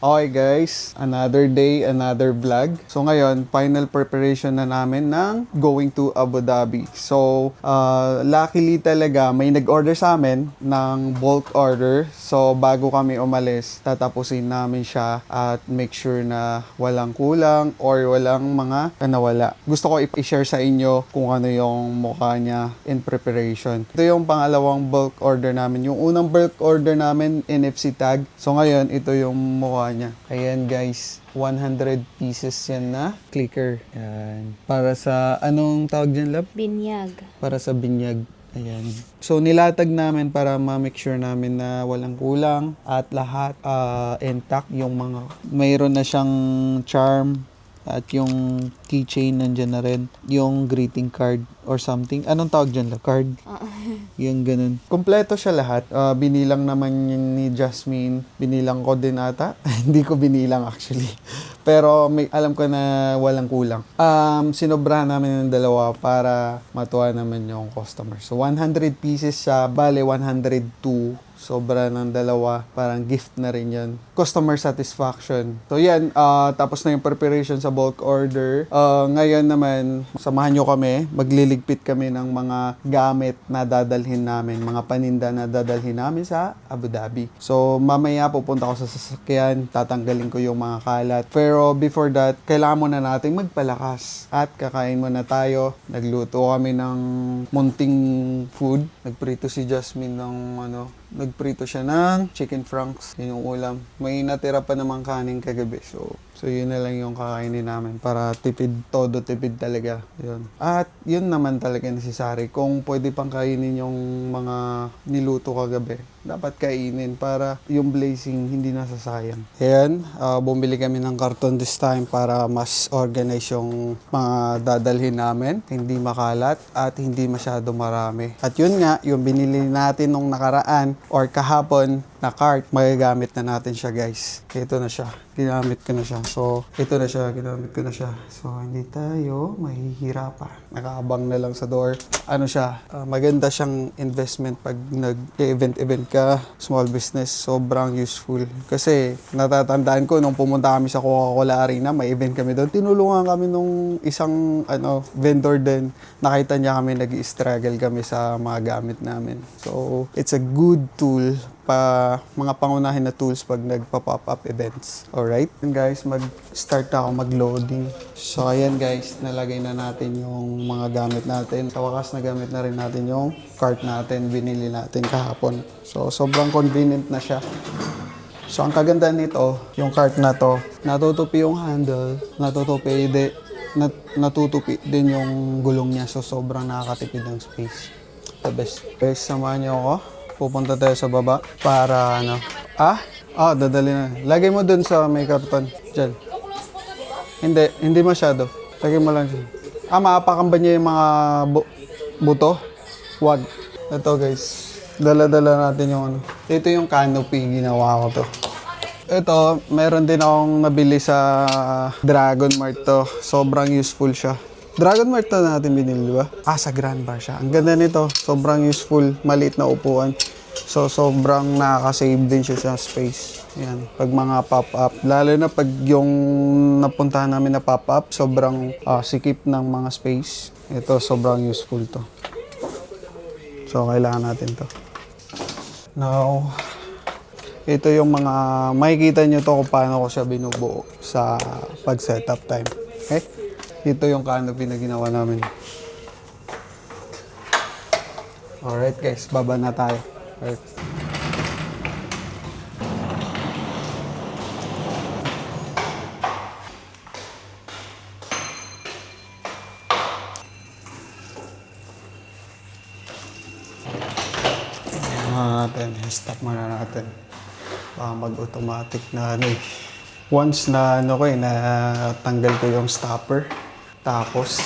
Okay guys, another day, another vlog. So ngayon, final preparation na namin ng going to Abu Dhabi. So, luckily talaga may nag-order sa amin ng bulk order. So, bago kami umalis, tatapusin namin siya at make sure na walang kulang or walang mga nawala. Gusto ko i-share sa inyo kung ano yung mukha niya in preparation. Ito yung pangalawang bulk order namin. Yung unang bulk order namin, NFC tag. So ngayon, ito yung mukha niya. Ayan guys, 100 pieces yan na clicker. Ayan. Para sa, anong tawag dyan, Lab? Binyag. Para sa binyag. Ayan. So nilatag namin para ma-make sure namin na walang kulang at lahat intact. Yung mga, mayroon na siyang charm at yung keychain nandyan na rin. Yung greeting card or something. Anong tawag dyan, Lab? Card? Yung ganun. Kompleto siya lahat. Binilang naman yung ni Jasmine. Binilang ko din ata. Hindi ko binilang actually. Pero alam ko na walang kulang. Sinobrahan namin ng dalawa para matuwa naman yung customer. So 100 pieces siya. Bale 102. Sobra ng dalawa. Parang gift na rin yun. Customer satisfaction. So yan. Tapos na yung preparation sa bulk order. Ngayon naman, samahan nyo kami. Magliligpit kami ng mga gamit na dadalhin namin. Mga paninda na dadalhin namin sa Abu Dhabi. So mamaya pupunta ako sa sasakyan. Tatanggalin ko yung mga kalat. Pero before that, kailangan muna natin magpalakas. At kakain muna tayo. Nagluto kami ng munting food. Nagprito si Jasmine ng nagprito siya ng chicken franks. Yun yung ulam. May natira pa namang kanin kagabi. So yun na lang yung kakainin namin para tipid, todo tipid talaga. Yun. At yun naman talaga necessary. Kung pwede pang kainin yung mga niluto kagabi, dapat kainin para yung blazing hindi nasasayang. Ayan, bumili kami ng karton this time para mas organize yung mga dadalhin namin. Hindi makalat at hindi masyado marami. At yun nga, yung binili natin nung nakaraan or kahapon na cart, magagamit na natin siya guys. Ito na siya. Ginamit ko na siya. So, ito na siya. Ginamit ko na siya. So, hindi tayo mahihirapan. Nakaabang na lang sa door. Ano siya? Maganda siyang investment pag nag-event ka, small business. Sobrang useful. Kasi, natatandaan ko nung pumunta kami sa Coca-Cola Arena, may event kami doon. Tinulungan kami nung isang vendor din. Nakita niya kami, nag-struggle kami sa mga gamit namin. So, it's a good tool mga pangunahin na tools pag nagpa-pop up events. Alright? And guys, mag-start na ako mag-loading. So, ayan guys, nalagay na natin yung mga gamit natin. Sa wakas, nagamit na rin natin yung cart natin, binili natin kahapon. So, sobrang convenient na siya. So, ang kaganda nito, yung cart na to, natutupi yung handle, natutupi din yung gulong niya. So, sobrang nakakatipid ng space. The best. Guys, samahan niyo ako. Pupunta tayo sa baba para dadali na. Lagay mo dun sa may karton. Diyan. Hindi masyado. Lagay mo lang siya. Maapakan ba niya yung mga buto? Wag. Ito guys. Dala-dala natin yung Ito yung canopy. Ginawa ko to. Ito, meron din akong nabili sa Dragon Mart to. Sobrang useful siya. Dragon Mart na natin binili, di ba? Sa Grand Bar siya. Ang ganda nito. Sobrang useful. Maliit na upuan. So, sobrang nakaka-save din siya sa space. Ayan. Pag mga pop-up. Lalo na pag yung napuntahan namin na pop-up, sobrang sikip ng mga space. Ito, sobrang useful to. So, kailangan natin to. Now, ito yung mga, makikita nyo to kung paano ko siya binubuo sa pag-setup time. Okay? Ito yung canopy na ginawa namin. Alright guys, baba na tayo. Alright. Stop muna natin. Mag-automatic na Once na tanggal ko yung stopper, tapos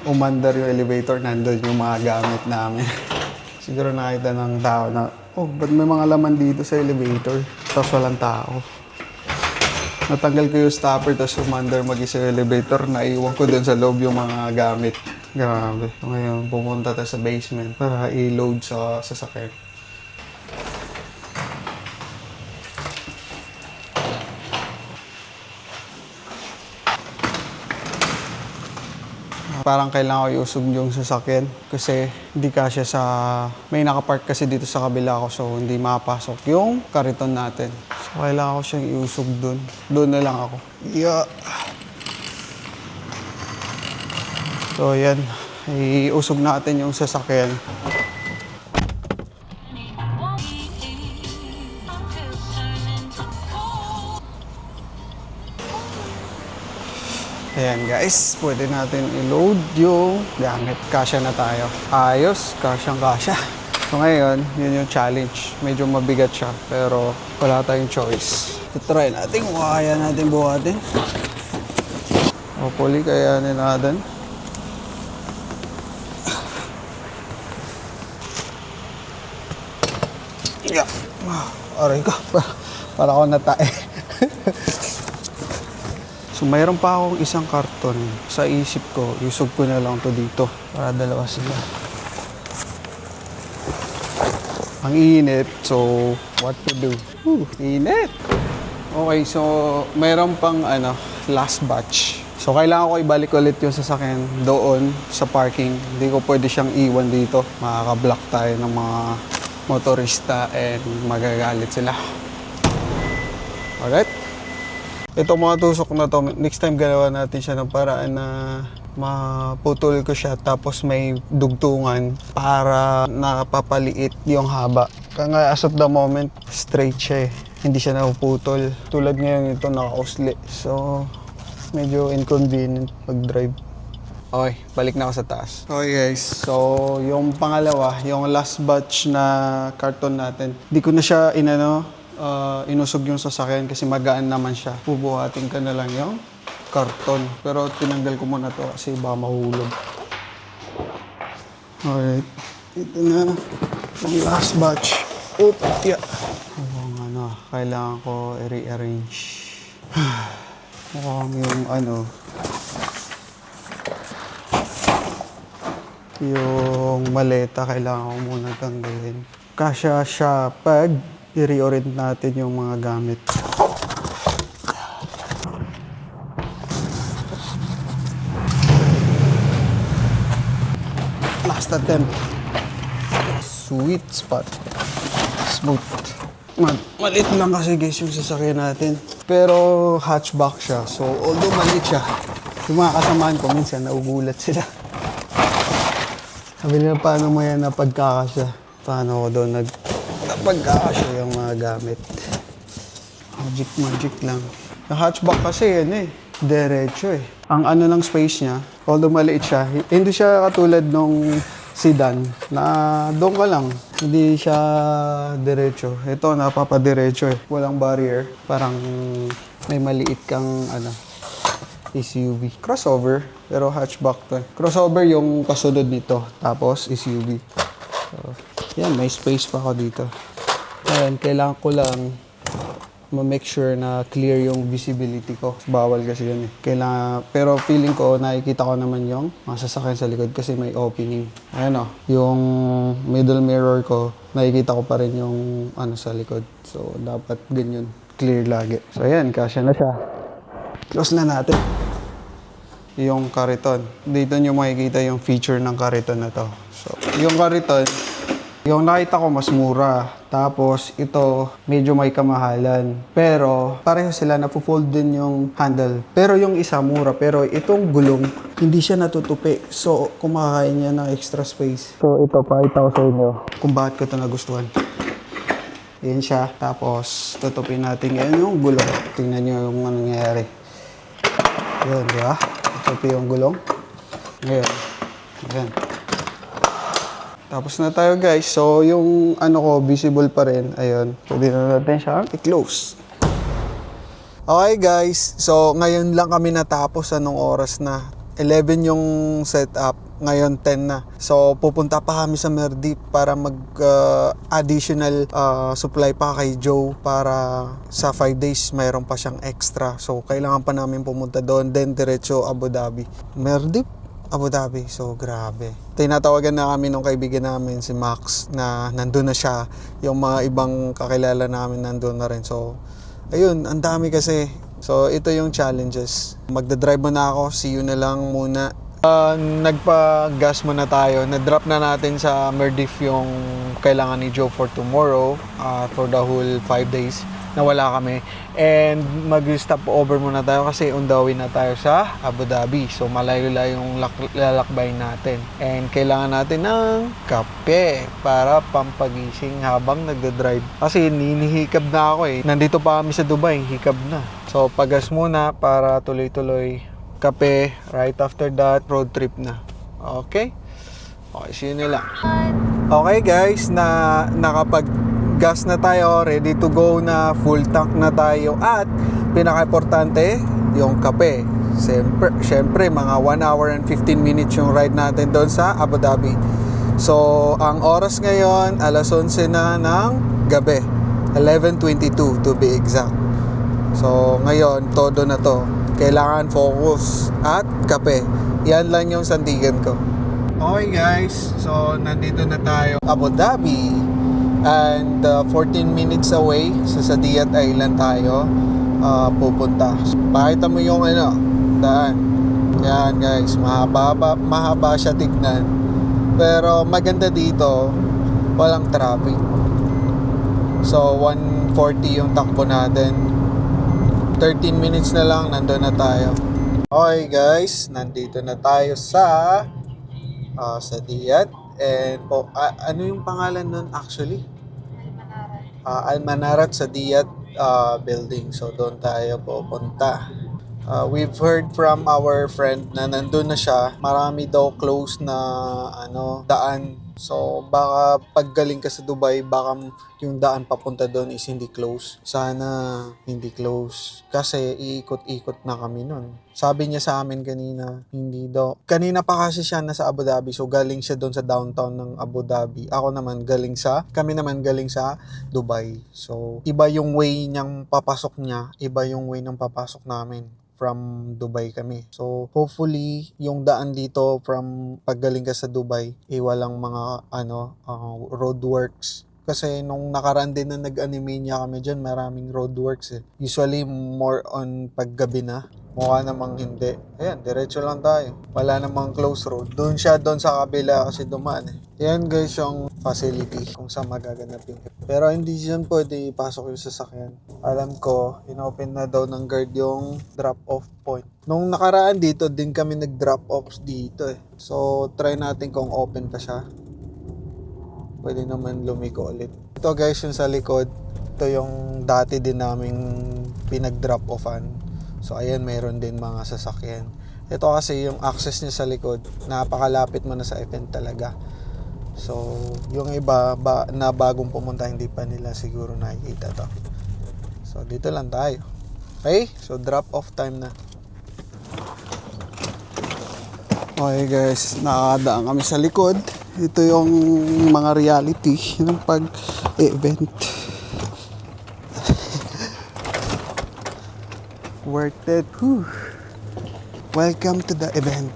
umandar yung elevator, nandun yung mga gamit namin. Siguro nakita ng tao na, ba't may mga laman dito sa elevator? Tapos walang tao. Natanggal ko yung stopper, tapos umandar mag-isa yung elevator, naiwan ko dun sa loob yung mga gamit. Grabe. So, ngayon, pupunta tayo sa basement para i-load sa sasakyan. parang kailangan ko iusog yung sasakyan kasi hindi kasya sa... May nakapark kasi dito sa kabila ko so hindi makapasok yung kariton natin. So kailangan ko siyang iusog dun. Doon na lang ako. Yeah. So yan, iusog natin yung sasakyan. Ayan guys, pwede natin i-load yung gamit. Kasya na tayo. Ayos, kasyang-kasya. So ngayon, yun yung challenge. Medyo mabigat siya, pero wala tayong choice. Try natin kung kaya natin buhatin. Hopefully, kayanin natin. Yeah. Aray ko, para ako natae. So, mayroon pa akong isang karton. Sa isip ko, usog ko na lang to dito. Para dalawa sila. Ang init. So, what to do? Init! Okay, so, mayroon pang last batch. So, kailangan ko ibalik ulit yung sasakyan doon sa parking. Hindi ko pwede siyang iwan dito. Makaka-block tayo ng mga motorista and magagalit sila. Alright? Ito mga tusok na to, next time galawan natin siya ng paraan na maputol ko siya tapos may dugtungan para napapaliit yung haba. Kaya as of the moment, straight siya eh. Hindi siya napuputol. Tulad ngayon ito naka-usli. So, medyo inconvenient pag-drive. Okay, balik na ako sa taas. Okay guys, so yung pangalawa, yung last batch na karton natin, di ko na siya inusog yung sasakyan kasi magaan naman siya. Bubuhatin ka na lang yung karton. Pero tinanggal ko muna to kasi baka mahulog. Alright, ito na yung last batch. Oop, yeah. Kailangan ko i-rearrange. Mukhang yung maleta kailangan ko muna tanggalin. Kasya siya pag i-reorient natin yung mga gamit. Last attempt. Sweet spot. Smooth. Maliit lang kasi guys yung sasakyan natin. Pero hatchback siya. So although maliit siya, yung mga kasamaan ko minsan naugulat sila. Sabi nila, paano mo yan napagkakasya? Paano ko doon napagkakasya yung mga gamit? Magic lang. Yung hatchback kasi yan diretso eh. Ang ng space niya, although maliit siya, hindi siya katulad nung sedan na doon ka lang. Hindi siya diretso. Ito, napapadiretso eh. Walang barrier. Parang may maliit kang SUV. Crossover, pero hatchback to. Crossover yung kasunod nito, tapos SUV. So, yan, may space pa ako dito. Ayan, kailangan ko lang ma-make sure na clear yung visibility ko. Bawal kasi yan eh. Pero feeling ko, nakikita ko naman yung mga sasakyan sa likod kasi may opening. Ayan yung middle mirror ko, nakikita ko pa rin yung sa likod. So, dapat ganyan, clear lagi. So, ayan, kasya na siya. Close na natin yung kariton. Dito nyo makikita yung feature ng kariton na to. So, yung kariton, yung nakita ko mas mura. Tapos, ito, medyo may kamahalan. Pero, pareho sila, napo-fold din yung handle. Pero yung isa mura. Pero itong gulong, hindi siya natutupi. So, kumakain niya ng extra space. So, ito, pakita ko sa inyo kung bakit ko ito nagustuhan. Yan siya. Tapos, tutupin natin ngayon yung gulong. Tingnan nyo yung nangyayari. Yan, di ba? Tutupi yung gulong. Ngayon. Ayan. Tapos na tayo guys. So, yung ko, visible pa rin. Ayun. Pwede na natin siya i-close. Okay guys. So, ngayon lang kami natapos. Anong oras na? 11 yung setup. Ngayon 10 na. So, pupunta pa kami sa Merdeep para mag-additional supply pa kay Joe para sa 5 days mayroon pa siyang extra. So, kailangan pa namin pumunta doon. Then, diretso Abu Dhabi. Merdeep? Abu Dhabi. So, grabe. Tinatawagan na kami nung kaibigan namin, si Max, na nandun na siya. Yung mga ibang kakilala namin nandun na rin. So, ayun, ang dami kasi. So, ito yung challenges. Magdadrive na ako. See you na lang muna Nagpa-gas muna tayo. Na-drop na natin sa Merdif yung kailangan ni Joe for tomorrow, for the whole 5 days na wala kami. And mag-stop over muna tayo kasi on the way na tayo sa Abu Dhabi. So malayo-layo yung lalakbay natin. And kailangan natin ng kape para pampagising habang nagda-drive. Kasi ninihikab na ako eh. Nandito pa kami sa Dubai, hikab na. So pagas muna para tuloy-tuloy kape, right after that, road trip na. Okay? Okay, see you na lang. Okay guys, nakapag-gas na tayo, ready to go na, full tank na tayo, at pinaka-importante, yung kape. Siyempre, mga 1 hour and 15 minutes yung ride natin doon sa Abu Dhabi. So, ang oras ngayon, alas 11 na ng gabi. 11:22 to be exact. So, ngayon, todo na to. Kailangan focus at kape. Yan lang yung sandigan ko. Okay guys, so nandito na tayo Abu Dhabi. And 14 minutes away sa Saadiyat Island tayo pupunta. Pakita mo yung daan. Yan guys, mahaba siya tignan. Pero maganda dito, walang traffic. So 140 yung takbo natin. 13 minutes na lang, nandun na tayo. Okay guys, nandito na tayo sa Saadiyat. And ano yung pangalan nun actually? Almanarat Saadiyat building. So doon tayo pupunta. We've heard from our friend na nandun na siya. Marami daw close na daan. So baka paggaling ka sa Dubai, baka yung daan papunta doon is hindi close. Sana hindi close. Kasi iikot-ikot na kami nun. Sabi niya sa amin kanina, hindi daw. Kanina pa kasi siya nasa Abu Dhabi. So galing siya doon sa downtown ng Abu Dhabi. Kami naman galing sa Dubai. So iba yung way niyang papasok niya. Iba yung way ng papasok namin. From Dubai kami. So, hopefully, yung daan dito from paggaling ka sa Dubai, walang mga roadworks. Kasi nung nakaraan din na nag-anime niya kami dyan, maraming roadworks eh. Usually, more on paggabi na. Mukha namang hindi. Ayan, diretso lang tayo. Wala namang close road. Doon sa kabila kasi dumaan eh. Ayan guys yung facility kung saan magaganapin. Pero hindi dyan pwede ipasok yung sasakyan. Alam ko, inopen na daw ng guard yung drop-off point. Nung nakaraan dito, din kami nag-drop off dito eh. So, try natin kung open pa siya. Pwede naman lumiko ulit. Ito guys yung sa likod. Ito yung dati din naming pinag-drop offan. So ayan, mayroon din mga sasakyan. Ito kasi yung access niya sa likod, napakalapit mo na sa event talaga. So yung iba na bagong pumunta, hindi pa nila siguro nakikita to. So dito lang tayo. Okay, so drop off time na. Okay guys, nakakadaan kami sa likod. Ito yung mga reality ng pag-event. Worth it. Whew. Welcome to the event.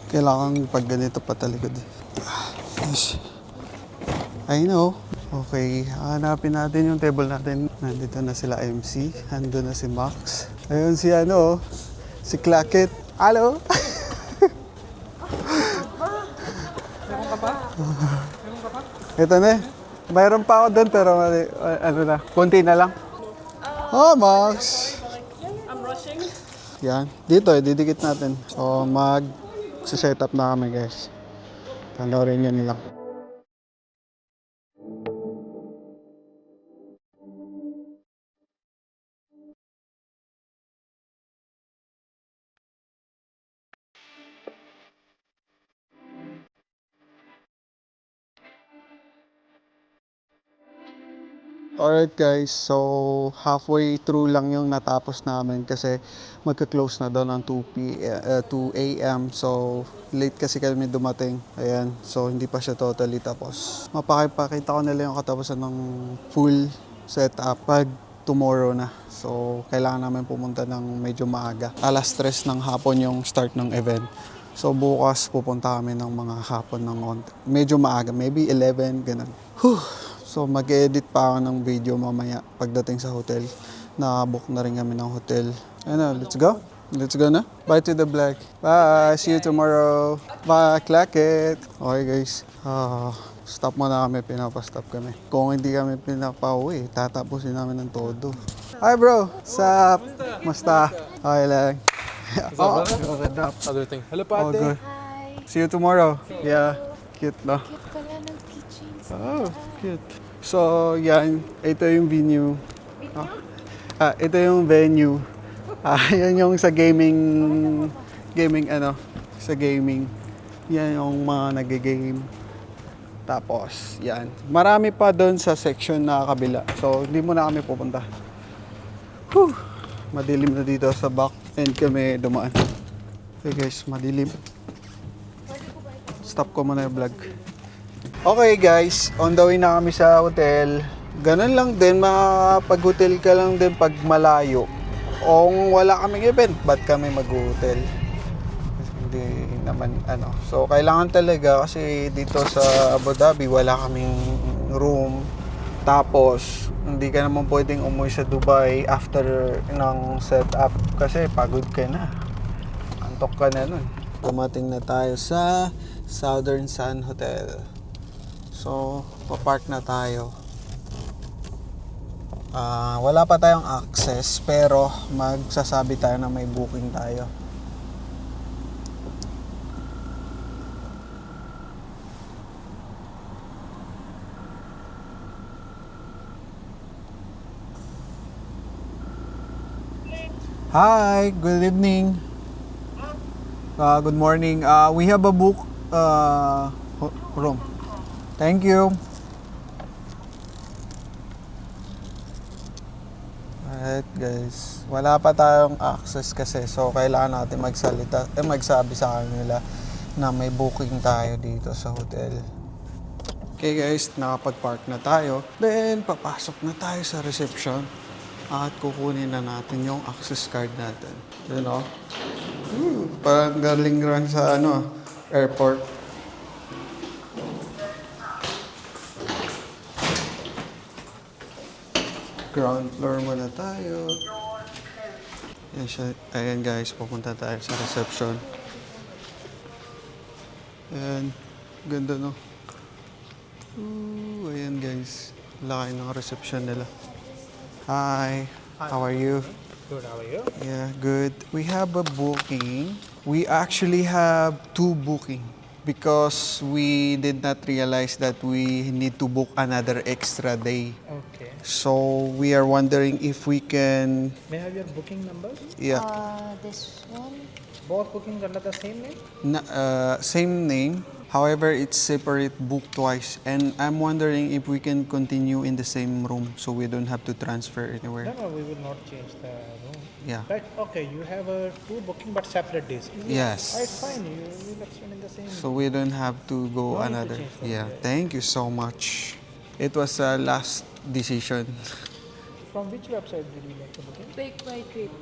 Kailangan pag ganito pa talikod. Yes. I know. Okay, hanapin natin yung table natin. Nandito na sila MC. Nandito na si Max. Ayun si si Clacket. Hello? Meron ka pa? Ito na eh. Mayroon pa ako doon pero konti na lang. Oh, Max! I'm rushing. Yan. Dito didikit natin. So, mag-set up na kami guys. Panoorin nyo nilang. Alright guys, so halfway through lang yung natapos namin kasi magka-close na daw ng 2 a.m. So late kasi kami dumating. Ayan, so hindi pa siya totally tapos. Mapakipakita ko nila yung katapusan ng full setup pag tomorrow na. So kailangan namin pumunta ng medyo maaga. Alas 3 ng hapon yung start ng event. So bukas pupunta kami ng mga hapon ng medyo maaga, maybe 11, ganun. So mag-edit pa ako ng video mamaya pagdating sa hotel. Nakabook na rin kami ng hotel. Let's go. Let's go na. Bye to the black. Bye. See you tomorrow. Bye. Clack it. Okay guys. Stop muna kami. Pinapastop kami. Kung hindi kami pinapauwi, tatapusin namin ng todo. Hi bro. Sup? Musta? Okay lang. Oh, ganda. Other thing. Hello, Oh, Pate. good. Hi. See you tomorrow. Yeah. Cute no? Cute pala ng keychains. Oh, cute. So, yan. Ito yung venue. Ito yung venue. Yan yung sa gaming sa gaming. Yan yung mga nag-game. Tapos, yan. Marami pa doon sa section na kabila. So, hindi mo na kami pupunta. Whew. Madilim na dito sa back and kami dumaan. Okay guys, madilim. Stop ko muna yung vlog. Okay guys, on the way na kami sa hotel. Ganun lang din, makapag-hotel ka lang din pag malayo. Kung wala kaming event, ba't kami mag-hotel? Hindi naman So kailangan talaga kasi dito sa Abu Dhabi wala kaming room. Tapos hindi ka naman pwedeng umuwi sa Dubai after ng setup kasi pagod ka na. Antok ka na nun. Dumating na tayo sa Southern Sun Hotel. So, papark na tayo. Wala pa tayong access pero magsasabi tayo na may booking tayo. Hi, good evening. Good morning. We have a book room. Thank you. Alright guys, wala pa tayong access kasi so kailangan natin magsabi sa kanila na may booking tayo dito sa hotel. Okay guys, nakapag-park na tayo. Then papasok na tayo sa reception at kukunin na natin yung access card natin. You know? Parang galing lang sa airport. Ground floor muna tayo. Yan siya. Ayan guys, pupunta tayo sa reception. Ayan. Ganda no. Ayan guys. Laki ng reception nila. Hi. How are you? Good, how are you? Yeah, good. We have a booking. We actually have 2 booking because we did not realize that we need to book another extra day. Okay. So we are wondering if we can, May I have your booking number? yeah, This one. Both bookings under the same name? same name. However, it's separate book twice. And I'm wondering if we can continue in the same room so we don't have to transfer anywhere. No, we will not change the room. Yeah. Right, okay, you have 2 booking but separate days. Yes. It's fine, you will extend in the same So we don't have to go No need to another. change that, Yeah. yeah. Thank you so much. It was a last decision. From which website did you make the booking? Take my trip.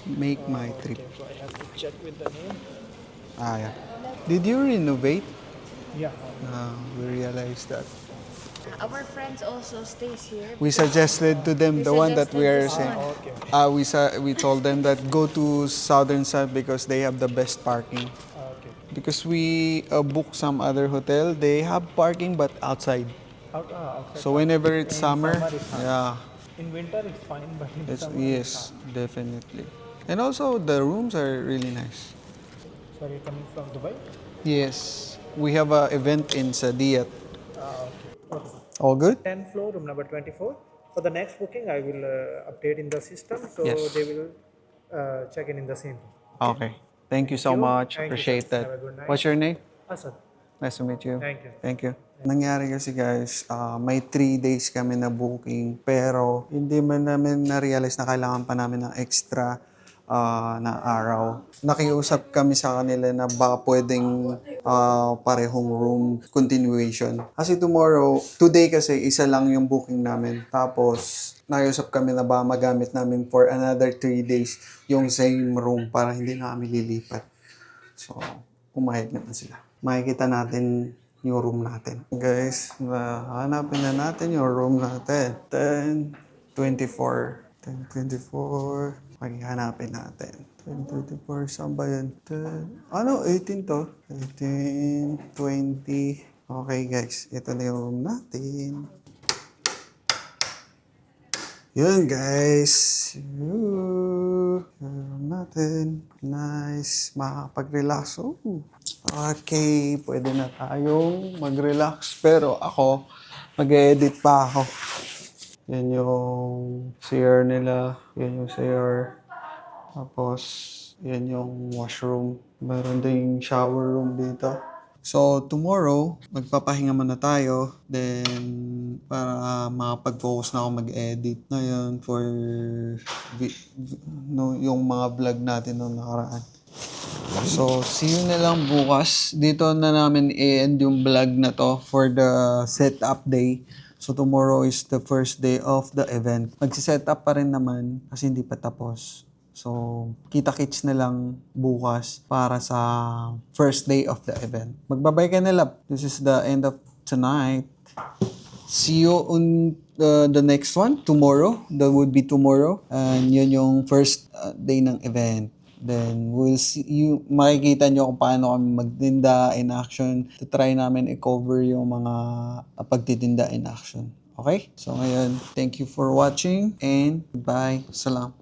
Make my trip. Okay, so I have to check with the name. Yeah. Did you renovate? Yeah. We realized that. Our friends also stays here. We suggested to them the one that we are suggested saying. this one. We told them that go to Southern Sun because they have the best parking. Okay. Because we booked some other hotel, they have parking but outside. Outside. So whenever it's In summer, summer it's hard. yeah, In winter it's fine, but in it's, summer yes, definitely. And also the rooms are really nice. So are you coming from Dubai? Yes, we have a event in Sadiyat. Okay. All good? 10th floor, room number 24. For the next booking, I will update in the system, so Yes. they will check in the same. Okay. Thank you so you. much. Thank you, Appreciate sir. that. Have a good night. What's your name? Asad, Nice to meet you. thank you. Thank you. Nangyari kasi guys, may 3 days kami na booking pero hindi man namin na-realize na kailangan pa namin ng extra na araw. Nakiusap kami sa kanila na baka pwedeng parehong room continuation. Kasi today kasi isa lang yung booking namin. Tapos nakiusap kami na baka magamit namin for another 3 days yung same room para hindi na kami lilipat. So, pumayag naman sila. Makikita natin yung room natin. Guys, hanapin na natin yung room natin. 1024. 1024. Paghanapin natin. 1024, saan ba yun? 18 to? 18, 20. Okay guys, ito na yung room natin. Yun guys. Yung room natin. Nice. Makakapag-relax. Oh. Okay, pwede na tayong mag-relax. Pero ako, mag-edit pa ako. Yan yung CR nila. Yan yung CR. Tapos, yan yung washroom. Meron ding shower room dito. So, tomorrow, magpapahinga muna tayo. Then, para makapag-focus na ako mag-edit na yun for yung mga vlog natin noong nakaraan. So, see you na lang bukas. Dito na namin i-end yung vlog na to for the setup day. So, tomorrow is the first day of the event. Magsiset up pa rin naman kasi hindi pa tapos. So, kita-kits na lang bukas para sa first day of the event. Magbabay ka na, love. This is the end of tonight. See you on the next one, tomorrow. That would be tomorrow. And yun yung first day ng event. Then, we'll see you. Makikita nyo kung paano kami magtinda in action. To try namin i-cover yung mga pagtitinda in action. Okay? So, ngayon, thank you for watching and goodbye. Salam.